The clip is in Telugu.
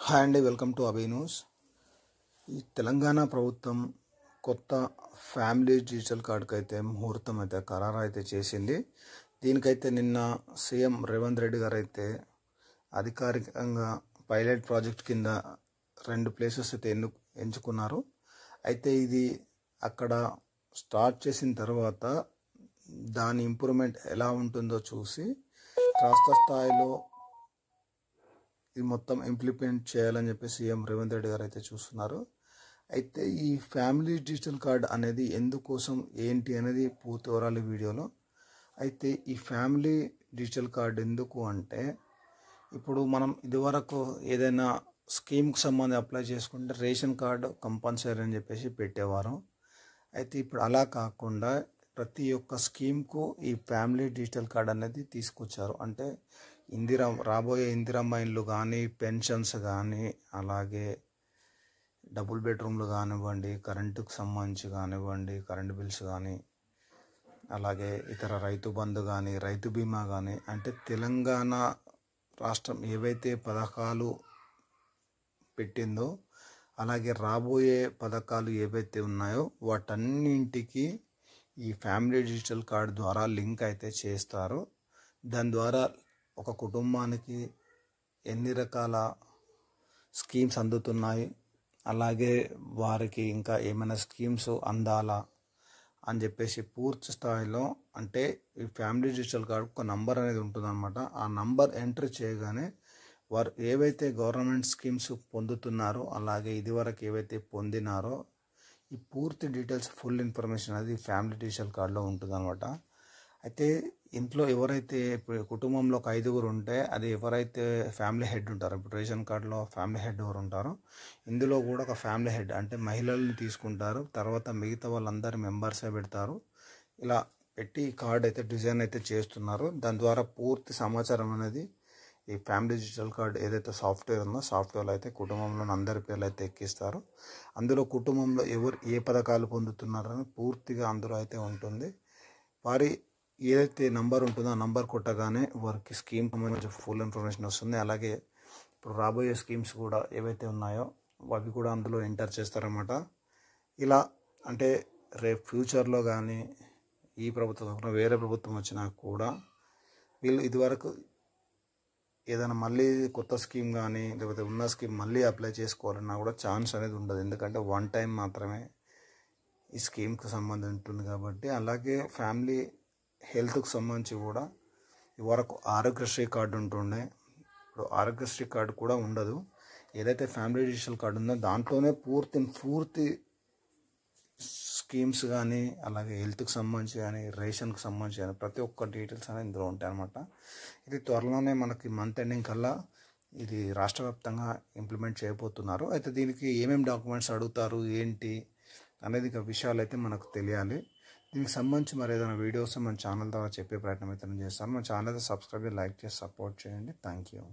హాయ్ అండి, వెల్కమ్ టు అభి న్యూస్. ఈ తెలంగాణ ప్రభుత్వం కొత్త ఫ్యామిలీ డిజిటల్ కార్డుకి అయితే ముహూర్తం అయితే ఖరారు అయితే చేసింది. దీనికైతే నిన్న సీఎం రేవంత్ రెడ్డి గారు అయితే అధికారికంగా పైలట్ ప్రాజెక్ట్ కింద 2 ప్లేసెస్ అయితే ఎంచుకున్నారు. అయితే ఇది అక్కడ స్టార్ట్ చేసిన తర్వాత దాని ఇంప్రూవ్మెంట్ ఎలా ఉంటుందో చూసి రాష్ట్ర స్థాయిలో ఇది మొత్తం ఇంప్లిమెంట్ చేయాలని చెప్పి సీఎం రేవంత్ రెడ్డి గారు అయితే చూస్తున్నారు. అయితే ఈ ఫ్యామిలీ డిజిటల్ కార్డ్ అనేది ఎందుకోసం ఏంటి అనేది పూర్తి వివరాలు వీడియోలో. అయితే ఈ ఫ్యామిలీ డిజిటల్ కార్డ్ ఎందుకు అంటే, ఇప్పుడు మనం ఇదివరకు ఏదైనా స్కీమ్కి సంబంధించి అప్లై చేసుకుంటే రేషన్ కార్డు కంపల్సరీ అని చెప్పేసి పెట్టేవారు. అయితే ఇప్పుడు అలా కాకుండా ప్రతి ఒక్క స్కీమ్కు ఈ ఫ్యామిలీ డిజిటల్ కార్డ్ అనేది తీసుకొచ్చారు. అంటే రాబోయే ఇందిరమ్మ ఇండ్లు కానీ, పెన్షన్స్ కానీ, అలాగే డబుల్ బెడ్రూమ్లు కానివ్వండి, కరెంటుకు సంబంధించి కానివ్వండి, కరెంటు బిల్స్ కానీ, అలాగే ఇతర రైతు బంధు కానీ, రైతు బీమా కానీ, అంటే తెలంగాణ రాష్ట్రం ఏవైతే పథకాలు పెట్టిందో అలాగే రాబోయే పథకాలు ఏవైతే ఉన్నాయో వాటన్నింటికి ఈ ఫ్యామిలీ డిజిటల్ కార్డ్ ద్వారా లింక్ అయితే చేస్తారు. దాని ద్వారా ఒక కుటుంబానికి ఎన్ని రకాల స్కీమ్స్ అందుతున్నాయి, అలాగే వారికి ఇంకా ఏమైనా స్కీమ్స్ అందాలా అని చెప్పేసి పూర్తి స్థాయిలో, అంటే ఈ ఫ్యామిలీ డిజిటల్ కార్డు ఒక నంబర్ అనేది ఉంటుందన్నమాట. ఆ నంబర్ ఎంటర్ చేయగానే వారు ఏవైతే గవర్నమెంట్ స్కీమ్స్ పొందుతున్నారో అలాగే ఇదివరకు ఏవైతే పొందినారో ఈ పూర్తి డీటెయిల్స్, ఫుల్ ఇన్ఫర్మేషన్ అనేది ఫ్యామిలీ డిజిటల్ కార్డులో ఉంటుందన్నమాట. అయితే ఇంట్లో ఎవరైతే ఇప్పుడు కుటుంబంలో ఒక 5గురు ఉంటే అది ఎవరైతే ఫ్యామిలీ హెడ్ ఉంటారో, ఇప్పుడు రేషన్ కార్డులో ఫ్యామిలీ హెడ్ ఎవరు ఉంటారో ఇందులో కూడా ఒక ఫ్యామిలీ హెడ్ అంటే మహిళల్ని తీసుకుంటారు. తర్వాత మిగతా వాళ్ళందరి మెంబర్సే పెడతారు. ఇలా పెట్టి కార్డ్ అయితే డిజైన్ అయితే చేస్తున్నారు. దాని ద్వారా పూర్తి సమాచారం అనేది ఈ ఫ్యామిలీ డిజిటల్ కార్డ్ ఏదైతే సాఫ్ట్వేర్ ఉందో సాఫ్ట్వేర్లో అయితే కుటుంబంలోని అందరి పేర్లు అయితే ఎక్కిస్తారు. అందులో కుటుంబంలో ఎవరు ఏ పథకాలు పొందుతున్నారని పూర్తిగా అందులో అయితే ఉంటుంది. వారి ఏదైతే నంబర్ ఉంటుందో ఆ నంబర్ కొట్టగానే వారికి స్కీమ్ సంబంధించి ఫుల్ ఇన్ఫర్మేషన్ వస్తుంది. అలాగే ఇప్పుడు రాబోయే స్కీమ్స్ కూడా ఏవైతే ఉన్నాయో అవి కూడా అందులో ఎంటర్ చేస్తారన్నమాట. ఇలా అంటే రేపు ఫ్యూచర్లో కానీ ఈ ప్రభుత్వం వేరే ప్రభుత్వం వచ్చినా కూడా వీళ్ళు ఇదివరకు ఏదైనా మళ్ళీ కొత్త స్కీమ్ కానీ లేకపోతే ఉన్న స్కీమ్ మళ్ళీ అప్లై చేసుకోవాలన్నా కూడా ఛాన్స్ అనేది ఉండదు. ఎందుకంటే 1 టైం మాత్రమే ఈ స్కీమ్కి సంబంధించి ఉంటుంది కాబట్టి. అలాగే ఫ్యామిలీ హెల్త్కి సంబంధించి కూడా ఇవరకు ఆరోగ్యశ్రీ కార్డు ఉంటుండే, ఇప్పుడు ఆరోగ్యశ్రీ కార్డు కూడా ఉండదు. ఏదైతే ఫ్యామిలీ డిజిటల్ కార్డు ఉందో దాంట్లోనే పూర్తి స్కీమ్స్ కానీ, అలాగే హెల్త్కి సంబంధించి కానీ, రేషన్కి సంబంధించి కానీ ప్రతి ఒక్క డీటెయిల్స్ అనేది ఇందులో ఉంటాయి అన్నమాట. ఇది త్వరలోనే మనకి మంత్ ఎండింగ్ కల్లా ఇది రాష్ట్ర వ్యాప్తంగా ఇంప్లిమెంట్ చేయబోతున్నారు. అయితే దీనికి ఏమేమి డాక్యుమెంట్స్ అడుగుతారు ఏంటి అనేది విషయాలు అయితే మనకు తెలియాలి. దీనికి సంబంధించి మరి ఏదైనా వీడియోస్ మన ఛానల్ ద్వారా చెప్పే ప్రయత్నం అయితే నేను చేస్తాను. మన ఛానల్ అయితే సబ్స్క్రైబ్, లైక్ చేసి సపోర్ట్ చేయండి. Thank you.